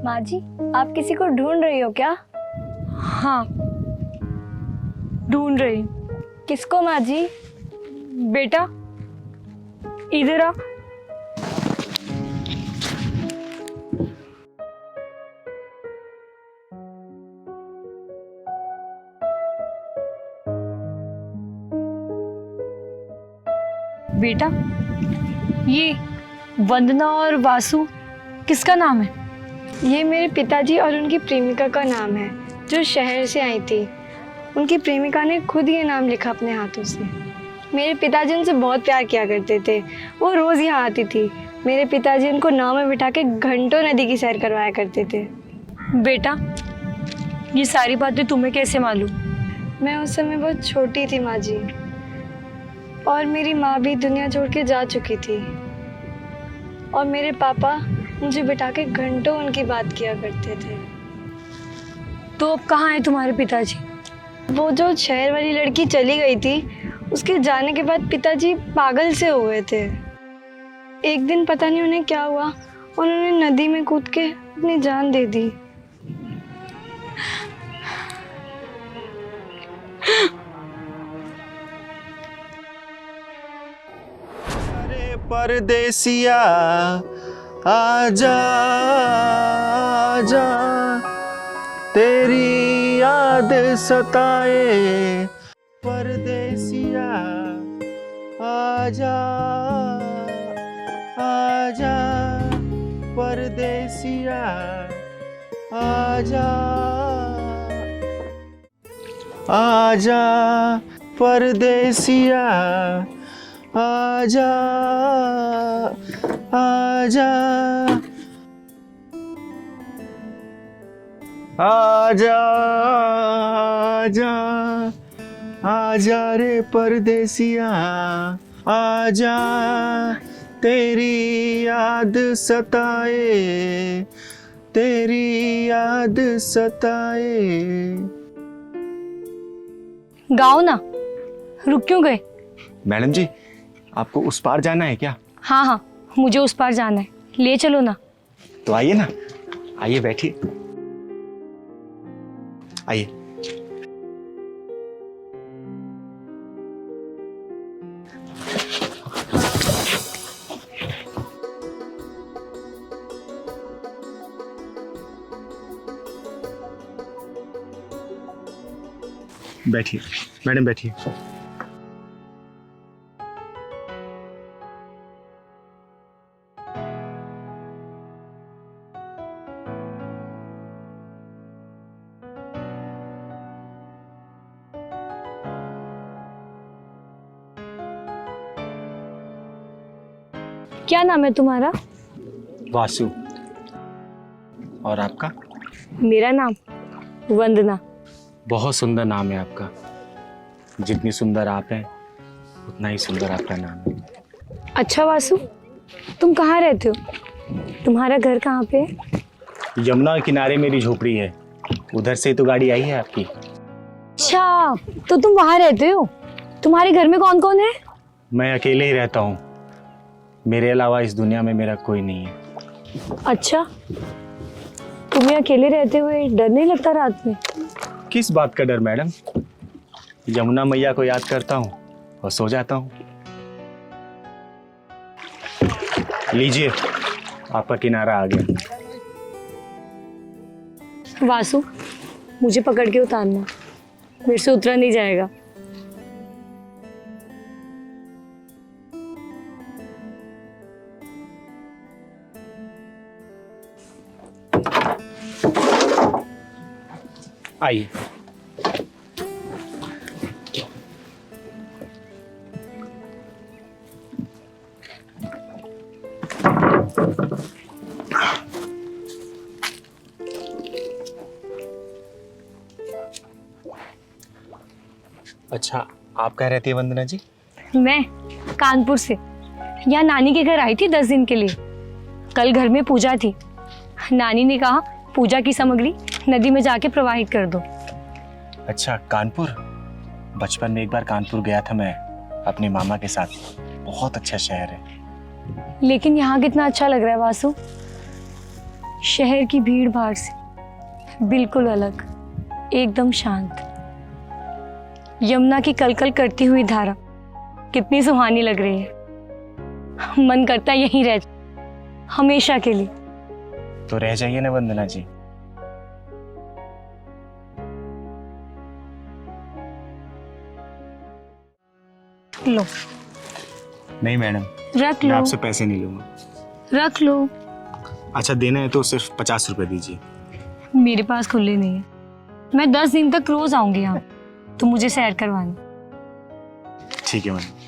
माँ जी, आप किसी को ढूंढ रही हो क्या? हाँ, ढूंढ रही। किसको माँ जी? बेटा, इधर आ। बेटा, ये वंदना और वासु किसका नाम है? ये मेरे पिताजी और उनकी प्रेमिका का नाम है, जो शहर से आई थी। उनकी प्रेमिका ने खुद ये नाम लिखा अपने हाथों से। मेरे पिताजी उनसे बहुत प्यार किया करते थे। वो रोज़ यहाँ आती थी। मेरे पिताजी उनको नाव में बिठा के घंटों नदी की सैर करवाया करते थे। बेटा, ये सारी बातें तुम्हें कैसे मालूम? मैं उस समय बहुत छोटी थी माँ जी, और मेरी माँ भी दुनिया छोड़ के जा चुकी थी। और मेरे पापा मुझे बिठा के घंटों उनकी बात किया करते थे। तो अब कहाँ है तुम्हारे पिताजी? वो जो शहर वाली लड़की चली गई थी, उसके जाने के बाद पिताजी पागल से हो गए थे। एक दिन पता नहीं उन्हें क्या हुआ, उन्होंने नदी में कूद के अपनी जान दे दी। अरे परदेसिया आजा आजा, तेरी याद सताए। परदेसिया आजा आजा, परदेसिया आजा आजा, परदेसिया आजा आजा आजा आजा आजा रे परदेसिया आजा, तेरी याद सताए, तेरी याद सताए। गाओ ना, रुक क्यों गए? मैडम जी, आपको उस पार जाना है क्या? हाँ हाँ, मुझे उस पार जाना है, ले चलो ना। तो आइए ना, आइए बैठिए, आइए। बैठिए मैडम, बैठिए। क्या नाम है तुम्हारा? वासु। और आपका? मेरा नाम वंदना। बहुत सुंदर नाम है आपका। जितनी सुंदर आप हैं, उतना ही सुंदर आपका नाम है। अच्छा वासु, तुम कहाँ रहते हो? तुम्हारा घर कहाँ पे है? यमुना के किनारे मेरी झोपड़ी है, उधर से तो गाड़ी आई है आपकी। अच्छा, तो तुम वहाँ रहते हो? तुम्हारे घर में कौन कौन है? मैं अकेले ही रहता हूँ, मेरे अलावा इस दुनिया में मेरा कोई नहीं है। अच्छा, तुम्हें अकेले रहते हुए डर नहीं लगता रात में? किस बात का डर मैडम? यमुना मैया को याद करता हूँ और सो जाता हूँ। लीजिए, आपका किनारा आ गया। वासु, मुझे पकड़ के उतारना, मेरे से उतरा नहीं जाएगा। आइए। अच्छा, आप कहाँ रहती है वंदना जी? मैं कानपुर से यहाँ नानी के घर आई थी 10 दिन के लिए। कल घर में पूजा थी। नानी ने कहा पूजा की सामग्री नदी में जाके प्रवाहित कर दो। अच्छा, कानपुर। बचपन में एक बार कानपुर गया था मैं अपने मामा के साथ। बहुत अच्छा शहर है। लेकिन यहाँ कितना अच्छा लग रहा है वासु। शहर की भीड़ भाड़ से बिल्कुल अलग, एकदम शांत। यमुना की कलकल करती हुई धारा कितनी सुहानी लग रही है। मन करता है यहीं रह जाए, हमेशा के लिए। तो रह जाइए ना वंदना जी। लो, नहीं मैडम, रख मैं लो, आपसे पैसे नहीं लूंगा। रख लो। अच्छा, देना है तो सिर्फ 50 रुपए दीजिए। मेरे पास खुले नहीं है। मैं 10 दिन तक रोज आऊंगी यहाँ, तो मुझे सैर करवानी। ठीक है मैडम।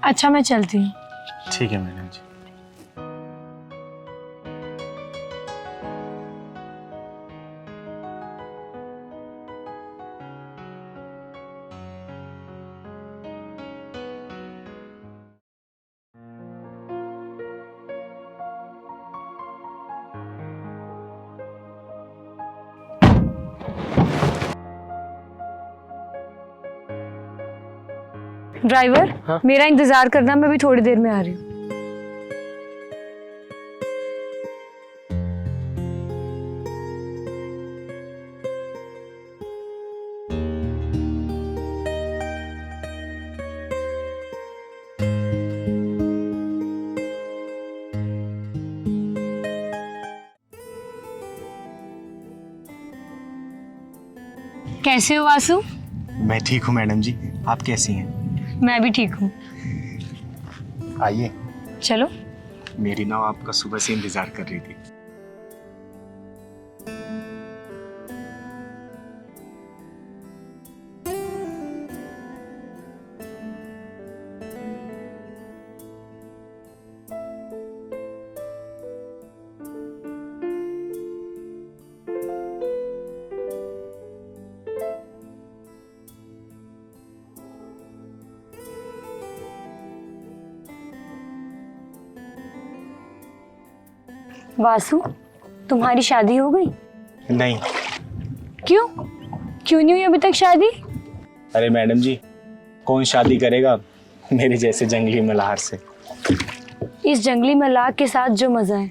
अच्छा, मैं चलती हूँ। ठीक है मैडम जी। ड्राइवर, हाँ? मेरा इंतजार करना, मैं भी थोड़ी देर में आ रही हूँ। कैसे हो वासु? मैं ठीक हूँ मैडम जी, आप कैसी हैं? मैं भी ठीक हूँ। आइए। चलो। मेरी नाव आपका सुबह से इंतजार कर रही थी। वासु, तुम्हारी शादी हो गई? नहीं। क्यों? क्यों नहीं हुई अभी तक शादी? अरे मैडम जी, कौन शादी करेगा मेरे जैसे जंगली मल्हार से? इस जंगली मलाह के साथ जो मजा है,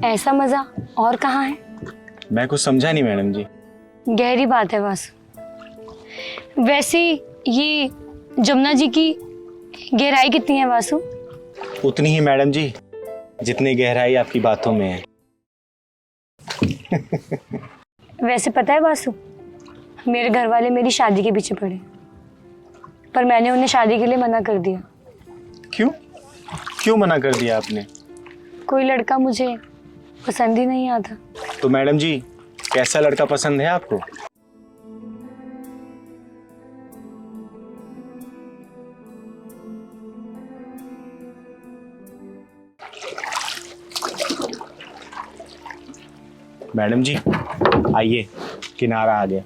ऐसा मजा और कहाँ है? मैं कुछ समझा नहीं मैडम जी। गहरी बात है वासु। वैसे ये जमुना जी की गहराई कितनी है वासु? उतनी ही मैडम जी जितनी गहराई आपकी बातों में है। वैसे पता है वासु, मेरे घर वाले मेरी शादी के पीछे पड़े, पर मैंने उन्हें शादी के लिए मना कर दिया। क्यों? क्यों मना कर दिया आपने? कोई लड़का मुझे पसंद ही नहीं आता। तो मैडम जी, कैसा लड़का पसंद है आपको? मैडम जी आइए, किनारा आ गया।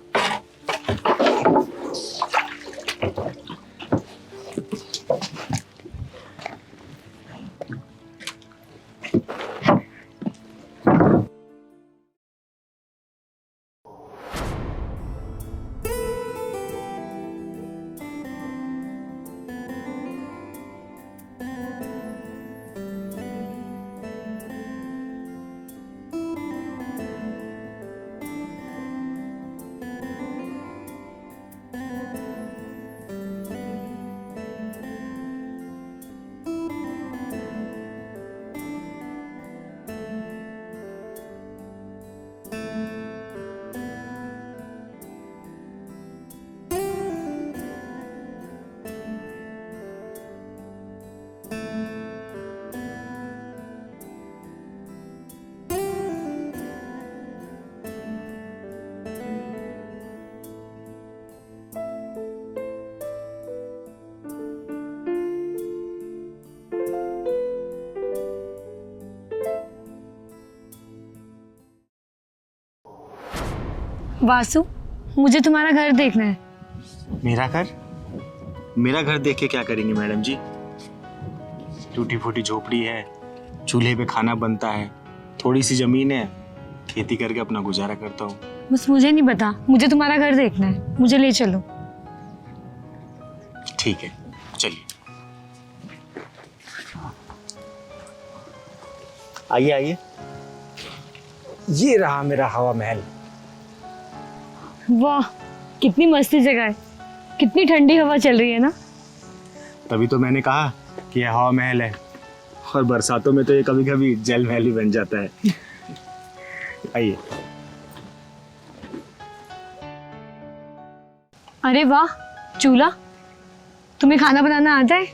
वासु, मुझे तुम्हारा घर देखना है। मेरा घर? मेरा घर देख के क्या करेंगे मैडम जी? टूटी फूटी झोपड़ी है, चूल्हे पे खाना बनता है, थोड़ी सी जमीन है, खेती करके अपना गुजारा करता हूँ। बस मुझे नहीं पता, मुझे तुम्हारा घर देखना है, मुझे ले चलो। ठीक है, चलिए। आइए आइए। ये रहा मेरा हवा महल। वाह, कितनी मस्ती जगह है, कितनी ठंडी हवा चल रही है ना। तभी तो मैंने कहा कि यह हवा महल है, और बरसातों में तो ये कभी कभी जल महल भी बन जाता है। आइए। अरे वाह, चूल्हा, तुम्हें खाना बनाना आता है?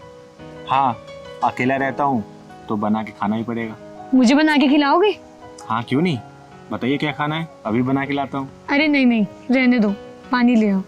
हाँ, अकेला रहता हूँ तो बना के खाना ही पड़ेगा। मुझे बना के खिलाओगे? हाँ क्यों नहीं, बताइए क्या खाना है, अभी बना के लाता हूँ। अरे नहीं नहीं, रहने दो, पानी ले आओ।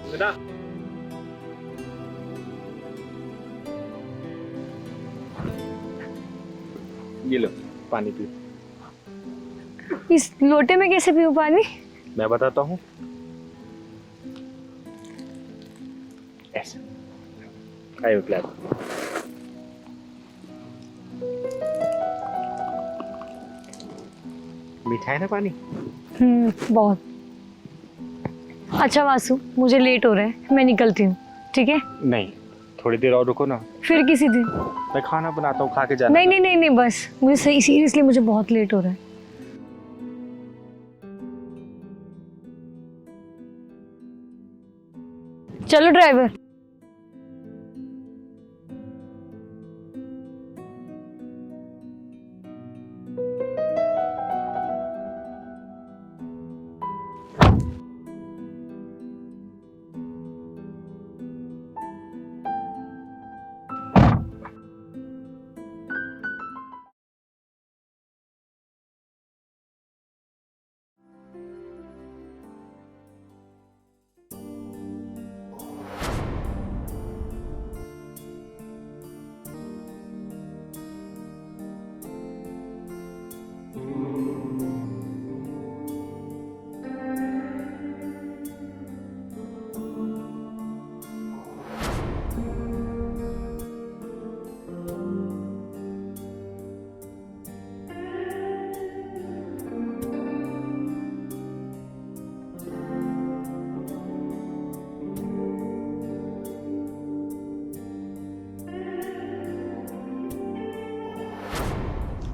बेटा, ये लो पानी पियो। इस लोटे में कैसे पीऊं पानी? मैं बताता हूँ, ऐसे आइए पिला दो। मीठा है ना पानी? बहुत। अच्छा वासु, मुझे लेट हो रहा है, मैं निकलती हूँ, ठीक है? नहीं, थोड़ी देर और रुको ना, फिर किसी दिन। मैं खाना बनाता हूँ, खा के जाना। नहीं नहीं नहीं नहीं, बस मुझे सही, सीरियसली मुझे बहुत लेट हो रहा है। चलो ड्राइवर।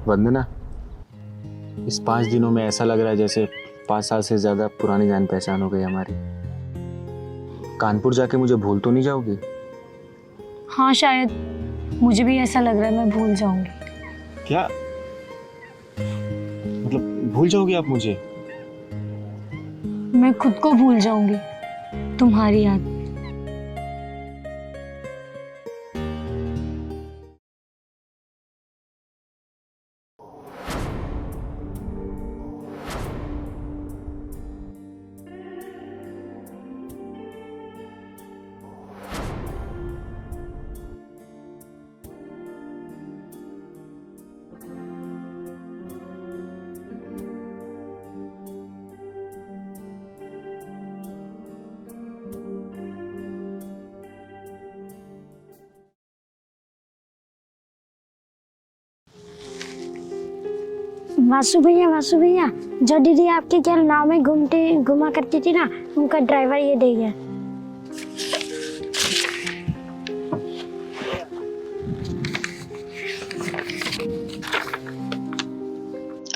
वंदना, इस 5 दिनों में ऐसा लग रहा है जैसे 5 साल से ज्यादा पुरानी जान पहचान हो गई हमारी। कानपुर जाके मुझे भूल तो नहीं जाओगी? हाँ शायद, मुझे भी ऐसा लग रहा है, मैं भूल जाऊंगी। क्या मतलब भूल जाओगी आप मुझे? मैं खुद को भूल जाऊंगी तुम्हारी याद। वासु भैया, जो दीदी आपके क्या नाव में घुमा करती थी ना, उनका ड्राइवर ये दे गया।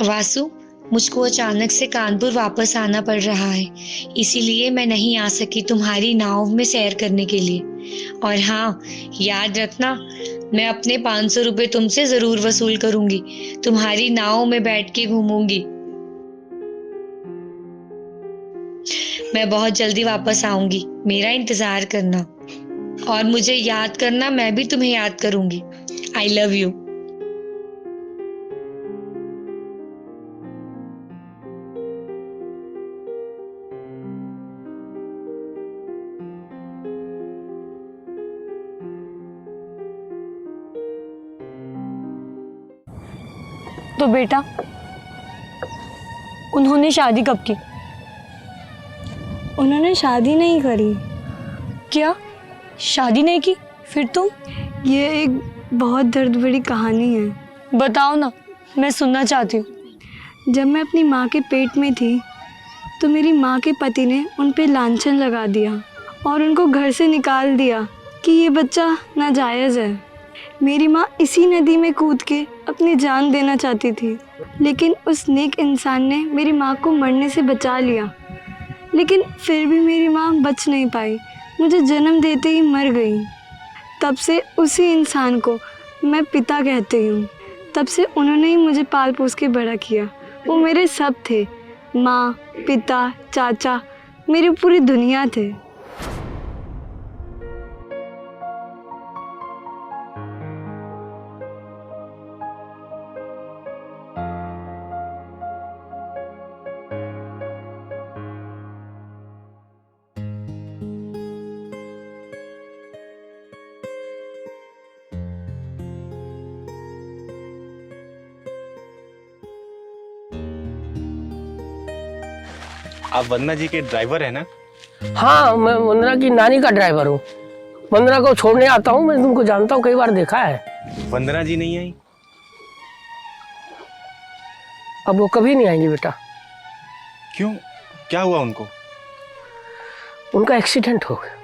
वासु, मुझको अचानक से कानपुर वापस आना पड़ रहा है, इसीलिए मैं नहीं आ सकी तुम्हारी नाव में सैर करने के लिए। और हाँ, याद रखना, मैं अपने 500 रुपए तुमसे जरूर वसूल करूंगी, तुम्हारी नाव में बैठ के घूमूंगी। मैं बहुत जल्दी वापस आऊंगी, मेरा इंतजार करना, और मुझे याद करना, मैं भी तुम्हें याद करूंगी। I love you. तो बेटा, उन्होंने शादी कब की? उन्होंने शादी नहीं करी। क्या शादी नहीं की? फिर तुम? ये एक बहुत दर्द भरी कहानी है। बताओ ना, मैं सुनना चाहती हूँ। जब मैं अपनी माँ के पेट में थी तो मेरी माँ के पति ने उन पे लांछन लगा दिया और उनको घर से निकाल दिया कि ये बच्चा नाजायज़ है। मेरी माँ इसी नदी में कूद के अपनी जान देना चाहती थी, लेकिन उस नेक इंसान ने मेरी माँ को मरने से बचा लिया। लेकिन फिर भी मेरी माँ बच नहीं पाई, मुझे जन्म देते ही मर गई। तब से उसी इंसान को मैं पिता कहती हूँ। तब से उन्होंने ही मुझे पाल पोस के बड़ा किया। वो मेरे सब थे, माँ, पिता, चाचा, मेरी पूरी दुनिया थे। आप वंदना जी के ड्राइवर है ना? हाँ, मैं वंदना की नानी का ड्राइवर हूँ। वंदना को छोड़ने आता हूँ, मैं तुमको जानता हूँ, कई बार देखा है। वंदना जी नहीं आई? अब वो कभी नहीं आएंगी बेटा। क्यों, क्या हुआ उनको? उनका एक्सीडेंट हो गया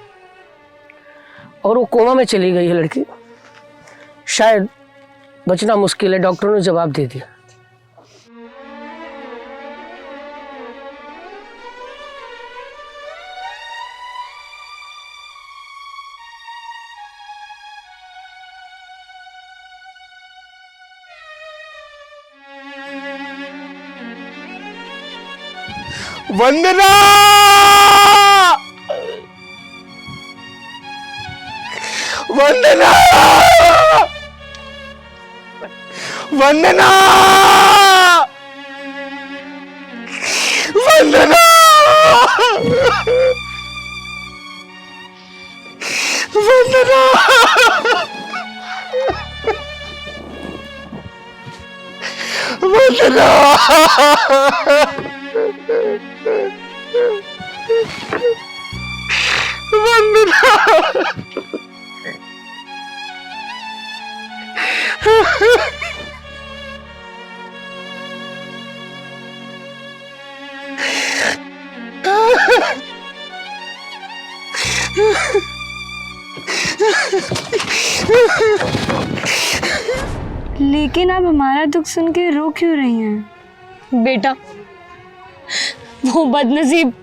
और वो कोमा में चली गई है लड़की। शायद बचना मुश्किल है, डॉक्टरों ने जवाब दे दिया। वंदना! वंदना! वंदना! वंदना! वंदना! वंदना! लेकिन आप हमारा दुख सुन के रो क्यों रही हैं? बेटा, वो बदनसीब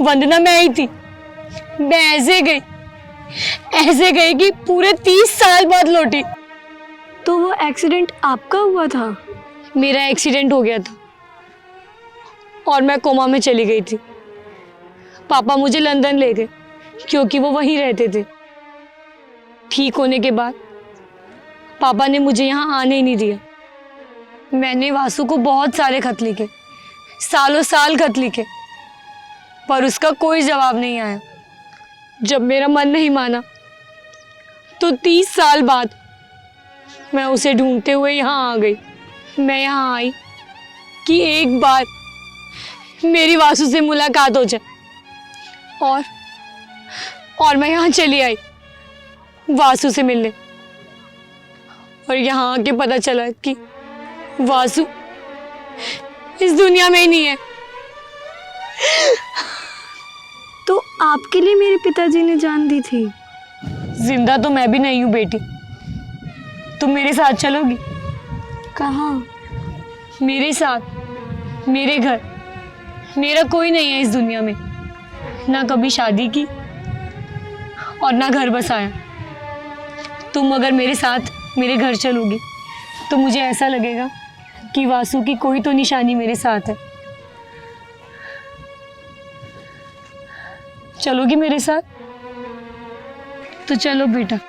वंदना में आई थी। मैं ऐसे गई कि पूरे 30 साल बाद लौटी। तो वो एक्सीडेंट आपका हुआ था? मेरा एक्सीडेंट हो गया था और मैं कोमा में चली गई थी। पापा मुझे लंदन ले गए क्योंकि वो वहीं रहते थे। ठीक होने के बाद पापा ने मुझे यहाँ आने ही नहीं दिया। मैंने वासु को बहुत सारे खत लिखे, सालों साल खत लिखे, पर उसका कोई जवाब नहीं आया। जब मेरा मन नहीं माना तो 30 साल बाद मैं उसे ढूंढते हुए यहाँ आ गई। मैं यहाँ आई कि एक बार मेरी वासु से मुलाकात हो जाए और मैं यहाँ चली आई वासु से मिलने। और यहाँ आके पता चला कि वासु इस दुनिया में ही नहीं है। तो आपके लिए मेरे पिताजी ने जान दी थी? जिंदा तो मैं भी नहीं हूँ बेटी। तुम मेरे साथ चलोगी? कहाँ? मेरे साथ, मेरे घर। मेरा कोई नहीं है इस दुनिया में, ना कभी शादी की और ना घर बसाया। तुम अगर मेरे साथ मेरे घर चलोगी तो मुझे ऐसा लगेगा कि वासु की कोई तो निशानी मेरे साथ है। चलोगी मेरे साथ? तो चलो बेटा।